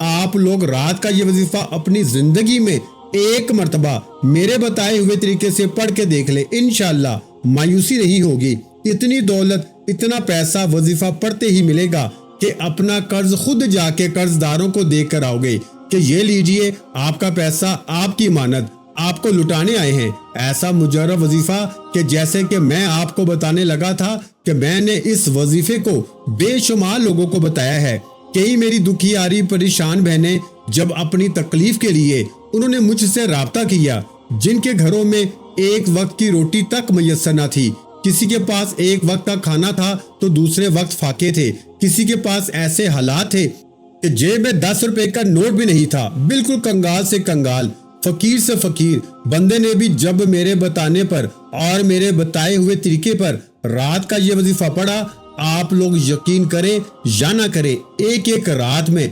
آپ لوگ رات کا یہ وظیفہ اپنی زندگی میں ایک مرتبہ میرے بتائے ہوئے طریقے سے پڑھ کے دیکھ لیں، انشاءاللہ مایوسی نہیں ہوگی۔ اتنی دولت، اتنا پیسہ وظیفہ پڑھتے ہی ملے گا کہ اپنا قرض خود جا کے قرض داروں کو دے کر آؤ گے کہ یہ لیجئے آپ کا پیسہ، آپ کی امانت، آپ کو لٹانے آئے ہیں۔ ایسا مجرب وظیفہ کہ جیسے کہ میں آپ کو بتانے لگا تھا کہ میں نے اس وظیفے کو بے شمار لوگوں کو بتایا ہے۔ کئی میری دکھیاری پریشان بہنیں جب اپنی تکلیف کے لیے انہوں نے مجھ سے رابطہ کیا، جن کے گھروں میں ایک وقت کی روٹی تک میسر نہ تھی، کسی کے پاس ایک وقت کا کھانا تھا تو دوسرے وقت فاقے تھے، کسی کے پاس ایسے حالات تھے کہ جیب میں 10 روپے کا نوٹ بھی نہیں تھا، بالکل کنگال سے کنگال، فقیر سے فقیر بندے نے بھی جب میرے بتانے پر اور میرے بتائے ہوئے طریقے پر رات کا یہ وظیفہ پڑھا، آپ لوگ یقین کریں یا نہ کریں، ایک ایک رات میں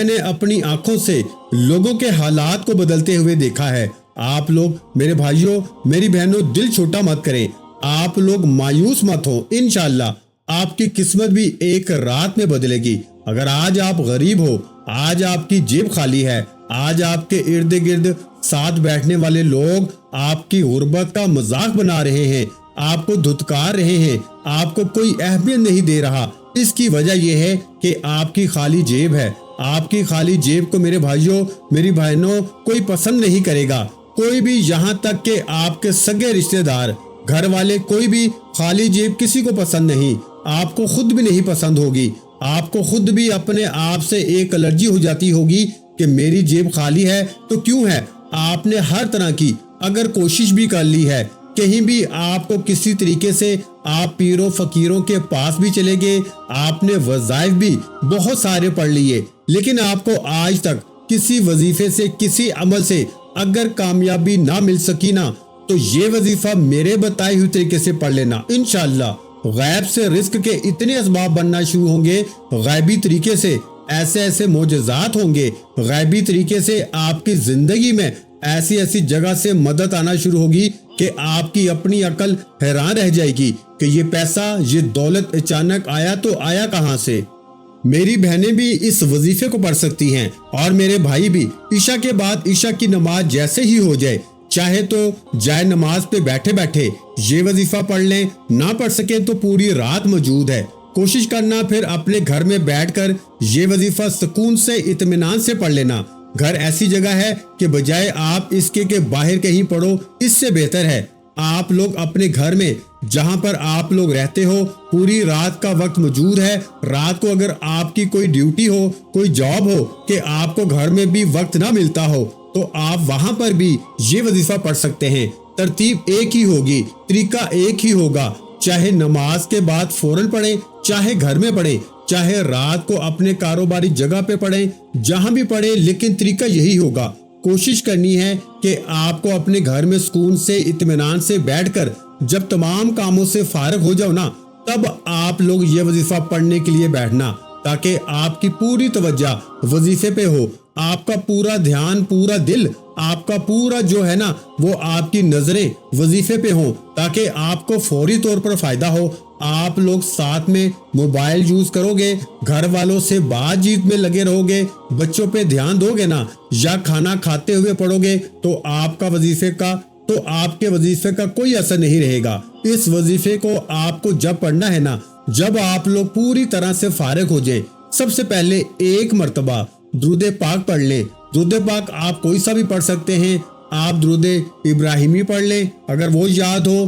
نے اپنی آنکھوں سے لوگوں کے حالات کو بدلتے ہوئے دیکھا ہے۔ آپ لوگ میرے بھائیوں، میری بہنوں، دل چھوٹا مت کریں، آپ لوگ مایوس مت ہوں، انشاءاللہ آپ کی قسمت بھی ایک رات میں بدلے گی۔ اگر آج آپ غریب ہو، آج آپ کی جیب خالی ہے، آج آپ کے ارد گرد ساتھ بیٹھنے والے لوگ آپ کی غربت کا مذاق بنا رہے ہیں، آپ کو دھتکار رہے ہیں، آپ کو کوئی اہمیت نہیں دے رہا، اس کی وجہ یہ ہے کہ آپ کی خالی جیب ہے۔ آپ کی خالی جیب کو میرے بھائیوں، میری بہنوں، کوئی پسند نہیں کرے گا، کوئی بھی، یہاں تک کہ آپ کے سگے رشتہ دار، گھر والے، کوئی بھی خالی جیب کسی کو پسند نہیں، آپ کو خود بھی نہیں پسند ہوگی، آپ کو خود بھی اپنے آپ سے ایک الرجی ہو جاتی ہوگی کہ میری جیب خالی ہے تو کیوں ہے؟ آپ نے ہر طرح کی اگر کوشش بھی کر لی ہے، کہیں بھی آپ کو کسی طریقے سے آپ پیروں فقیروں کے پاس بھی چلے گئے، آپ نے وظائف بھی بہت سارے پڑھ لیے، لیکن آپ کو آج تک کسی وظیفے سے، کسی عمل سے اگر کامیابی نہ مل سکی نا، تو یہ وظیفہ میرے بتائے ہوئے طریقے سے پڑھ لینا، انشاءاللہ غیب سے رزق کے اتنے اسباب بننا شروع ہوں گے، غیبی طریقے سے ایسے ایسے معجزات ہوں گے، غیبی طریقے سے آپ کی زندگی میں ایسی ایسی جگہ سے مدد آنا شروع ہوگی کہ آپ کی اپنی عقل حیران رہ جائے گی کہ یہ پیسہ، یہ دولت اچانک آیا تو آیا کہاں سے۔ میری بہنیں بھی اس وظیفے کو پڑھ سکتی ہیں اور میرے بھائی بھی، عشاء کے بعد عشاء کی نماز جیسے ہی ہو جائے، چاہے تو جائے نماز پہ بیٹھے بیٹھے یہ وظیفہ پڑھ لیں، نہ پڑھ سکیں تو پوری رات موجود ہے، کوشش کرنا پھر اپنے گھر میں بیٹھ کر یہ وظیفہ سکون سے، اطمینان سے پڑھ لینا۔ گھر ایسی جگہ ہے کہ بجائے آپ اس کے باہر کہیں پڑھو، اس سے بہتر ہے آپ لوگ اپنے گھر میں جہاں پر آپ لوگ رہتے ہو پوری رات کا وقت موجود ہے۔ رات کو اگر آپ کی کوئی ڈیوٹی ہو، کوئی جاب ہو کہ آپ کو گھر میں بھی وقت نہ ملتا ہو، تو آپ وہاں پر بھی یہ وظیفہ پڑھ سکتے ہیں۔ ترتیب ایک ہی ہوگی، طریقہ ایک ہی ہوگا، چاہے نماز کے بعد فوراً پڑھیں، چاہے گھر میں پڑھیں، چاہے رات کو اپنے کاروباری جگہ پہ پڑھیں، جہاں بھی پڑھیں، لیکن طریقہ یہی ہوگا۔ کوشش کرنی ہے کہ آپ کو اپنے گھر میں سکون سے، اطمینان سے بیٹھ کر جب تمام کاموں سے فارغ ہو جاؤ نا، تب آپ لوگ یہ وظیفہ پڑھنے کے لیے بیٹھنا، تاکہ آپ کی پوری توجہ وظیفے پہ ہو، آپ کا پورا دھیان، پورا دل، آپ کا پورا جو ہے نا وہ آپ کی نظریں وظیفے پہ ہوں، تاکہ آپ کو فوری طور پر فائدہ ہو۔ آپ لوگ ساتھ میں موبائل یوز کرو گے، گھر والوں سے بات چیت میں لگے رہو گے، بچوں پہ دھیان دو گے نا، یا کھانا کھاتے ہوئے پڑھو گے تو آپ کے وظیفے کا کوئی اثر نہیں رہے گا۔ اس وظیفے کو آپ کو جب پڑھنا ہے نا، جب آپ لوگ پوری طرح سے فارغ ہو جائیں، سب سے پہلے ایک مرتبہ درود پاک پڑھ لیں۔ درود پاک آپ کوئی سا بھی پڑھ سکتے ہیں، آپ درود ابراہیمی پڑھ لیں اگر وہ یاد ہو،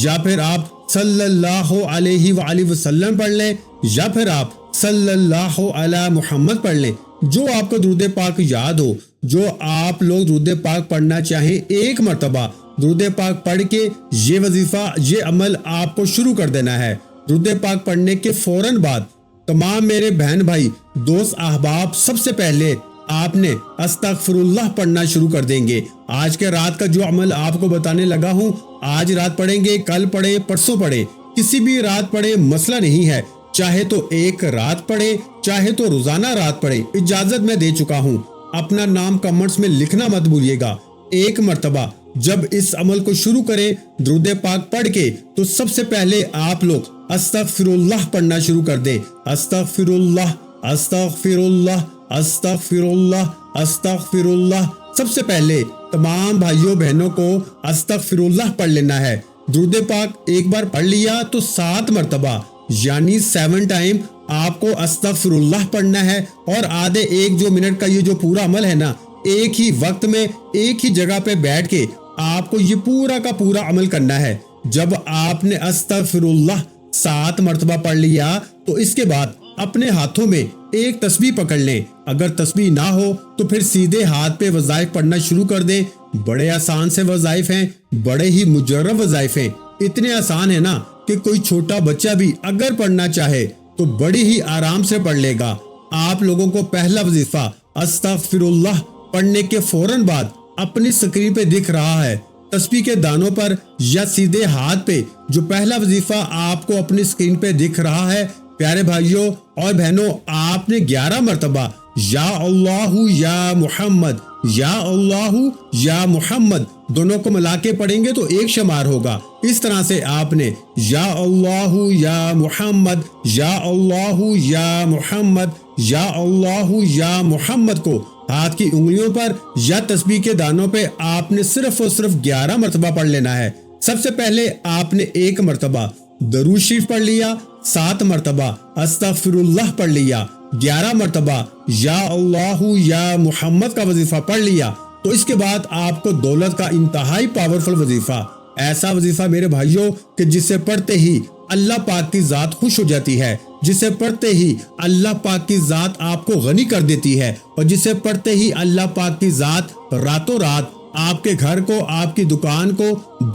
یا پھر آپ صلی اللہ علیہ وآلہ وسلم پڑھ لیں، یا پھر آپ صلی اللہ علی محمد پڑھ لیں، جو آپ کو درود پاک یاد ہو۔ جو آپ لوگ درود پاک پڑھنا چاہیں، ایک مرتبہ درود پاک پڑھ کے یہ وظیفہ، یہ عمل آپ کو شروع کر دینا ہے۔ درود پاک پڑھنے کے فوراً بعد تمام میرے بہن بھائی، دوست، احباب، سب سے پہلے آپ نے استغفر اللہ پڑھنا شروع کر دیں گے۔ آج کے رات کا جو عمل آپ کو بتانے لگا ہوں، آج رات پڑھیں گے، کل پڑھیں، پرسوں پڑھیں، کسی بھی رات پڑھیں، مسئلہ نہیں ہے، چاہے تو ایک رات پڑھیں، چاہے تو روزانہ رات پڑھیں، اجازت میں دے چکا ہوں۔ اپنا نام کمنٹس میں لکھنا مت بھولیے گا۔ ایک مرتبہ جب اس عمل کو شروع کریں درود پاک پڑھ کے، تو سب سے پہلے آپ لوگ استغفر اللہ پڑھنا شروع کر دیں۔ استغفر اللہ، استغفر اللہ، استغفراللہ استغفراللہ۔ سب سے پہلے تمام بھائیوں بہنوں کو استغفراللہ پڑھ لینا ہے۔ درود پاک ایک بار پڑھ لیا تو 7 مرتبہ یعنی 7 ٹائم آپ کو استغفراللہ پڑھنا ہے، اور آدھے 1 منٹ کا یہ جو پورا عمل ہے نا، ایک ہی وقت میں ایک ہی جگہ پہ بیٹھ کے آپ کو یہ پورا کا پورا عمل کرنا ہے۔ جب آپ نے استغفراللہ 7 مرتبہ پڑھ لیا تو اس کے بعد اپنے ہاتھوں میں ایک تسبیح پکڑ لیں۔ اگر تسبیح نہ ہو تو پھر سیدھے ہاتھ پہ وظائف پڑھنا شروع کر دیں۔ بڑے آسان سے وظائف ہیں، بڑے ہی مجرب وظائف ہیں، اتنے آسان ہیں نا کہ کوئی چھوٹا بچہ بھی اگر پڑھنا چاہے تو بڑی ہی آرام سے پڑھ لے گا۔ آپ لوگوں کو پہلا وظیفہ استغفراللہ پڑھنے کے فوراً بعد اپنی سکرین پہ دکھ رہا ہے، تسبیح کے دانوں پر یا سیدھے ہاتھ پہ جو پہلا وظیفہ آپ کو اپنی سکرین پہ دکھ رہا ہے، پیارے بھائیوں اور بہنوں، آپ نے 11 مرتبہ یا اللہ یا محمد یا اللہ یا محمد دونوں کو ملا کے پڑھیں گے تو ایک شمار ہوگا۔ اس طرح سے آپ نے یا اللہ یا محمد یا اللہ یا محمد یا اللہ یا محمد کو ہاتھ کی انگلیوں پر یا تسبیح کے دانوں پہ آپ نے صرف اور صرف 11 مرتبہ پڑھ لینا ہے۔ سب سے پہلے آپ نے 1 مرتبہ درود شریف پڑھ لیا، 7 مرتبہ استغفراللہ پڑھ لیا، 11 مرتبہ یا اللہ یا محمد کا وظیفہ پڑھ لیا، تو اس کے بعد آپ کو دولت کا انتہائی پاورفل وظیفہ، ایسا وظیفہ میرے بھائیوں کہ جسے پڑھتے ہی اللہ پاک کی ذات خوش ہو جاتی ہے، جسے پڑھتے ہی اللہ پاک کی ذات آپ کو غنی کر دیتی ہے، اور جسے پڑھتے ہی اللہ پاک کی ذات راتوں رات آپ کے گھر کو، آپ کی دکان کو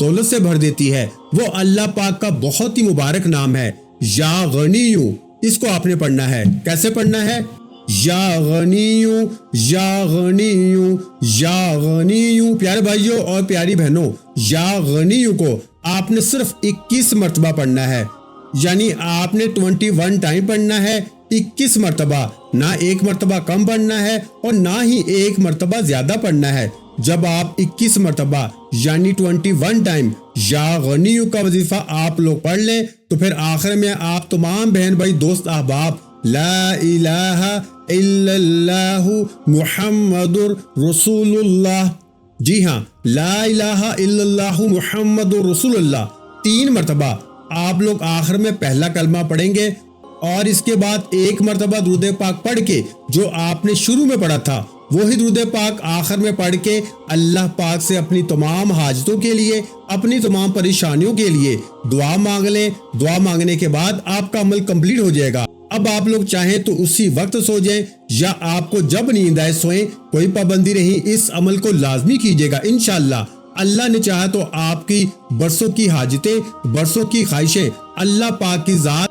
دولت سے بھر دیتی ہے۔ وہ اللہ پاک کا بہت ہی مبارک نام ہے، یا غنیو۔ اس کو آپ نے پڑھنا ہے۔ کیسے پڑھنا ہے؟ یا غنیو یا غنیو یا غنیو۔ پیارے بھائیوں اور پیاری بہنوں، یا غنیو کو آپ نے صرف 21 مرتبہ پڑھنا ہے، یعنی آپ نے 21 ٹائم پڑھنا ہے، 21 مرتبہ، نہ 1 مرتبہ کم پڑھنا ہے اور نہ ہی 1 مرتبہ زیادہ پڑھنا ہے۔ جب آپ 21 مرتبہ یعنی 21 ٹائم یا غنیو کا وظیفہ آپ لوگ پڑھ لیں تو پھر آخر میں آپ تمام بہن بھائی دوست احباب لا الہ الا اللہ محمد رسول اللہ، جی ہاں، لا الہ الا اللہ محمد رسول اللہ 3 مرتبہ آپ لوگ آخر میں پہلا کلمہ پڑھیں گے، اور اس کے بعد 1 مرتبہ درود پاک پڑھ کے جو آپ نے شروع میں پڑھا تھا وہی درود پاک آخر میں پڑھ کے اللہ پاک سے اپنی تمام حاجتوں کے لیے، اپنی تمام پریشانیوں کے لیے دعا مانگ لیں۔ دعا مانگنے کے بعد آپ کا عمل کمپلیٹ ہو جائے گا۔ اب آپ لوگ چاہیں تو اسی وقت سو جائیں یا آپ کو جب نیند آئے سوئیں، کوئی پابندی نہیں، اس عمل کو لازمی کیجیے گا۔ انشاءاللہ اللہ نے چاہا تو آپ کی برسوں کی حاجتیں، برسوں کی خواہشیں اللہ پاک کی ذات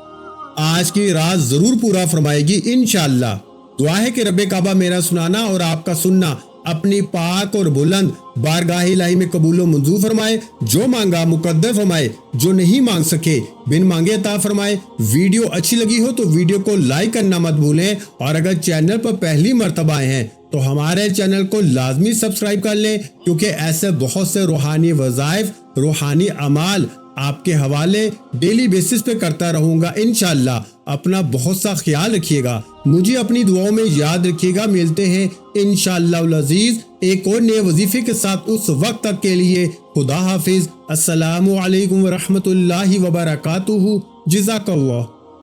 آج کی رات ضرور پورا فرمائے گی انشاءاللہ۔ دعا ہے کہ رب کعبہ میرا سنانا اور آپ کا سننا اپنی پاک اور بلند بارگاہ الہی میں قبول و منظور فرمائے، جو مانگا مقدر فرمائے، جو نہیں مانگ سکے بن مانگے عطا فرمائے۔ ویڈیو اچھی لگی ہو تو ویڈیو کو لائک کرنا مت بھولیں، اور اگر چینل پر پہلی مرتبہ آئے ہیں تو ہمارے چینل کو لازمی سبسکرائب کر لیں، کیونکہ ایسے بہت سے روحانی وظائف، روحانی اعمال آپ کے حوالے ڈیلی بیسس پہ کرتا رہوں گا انشاءاللہ۔ اپنا بہت سا خیال رکھیے گا، مجھے اپنی دعاؤں میں یاد رکھیے گا۔ ملتے ہیں انشاءاللہ العزیز ایک اور نئے وظیفے کے ساتھ، اس وقت تک کے لیے خدا حافظ۔ السلام علیکم ورحمۃ اللہ وبرکاتہ۔ جزاک اللہ۔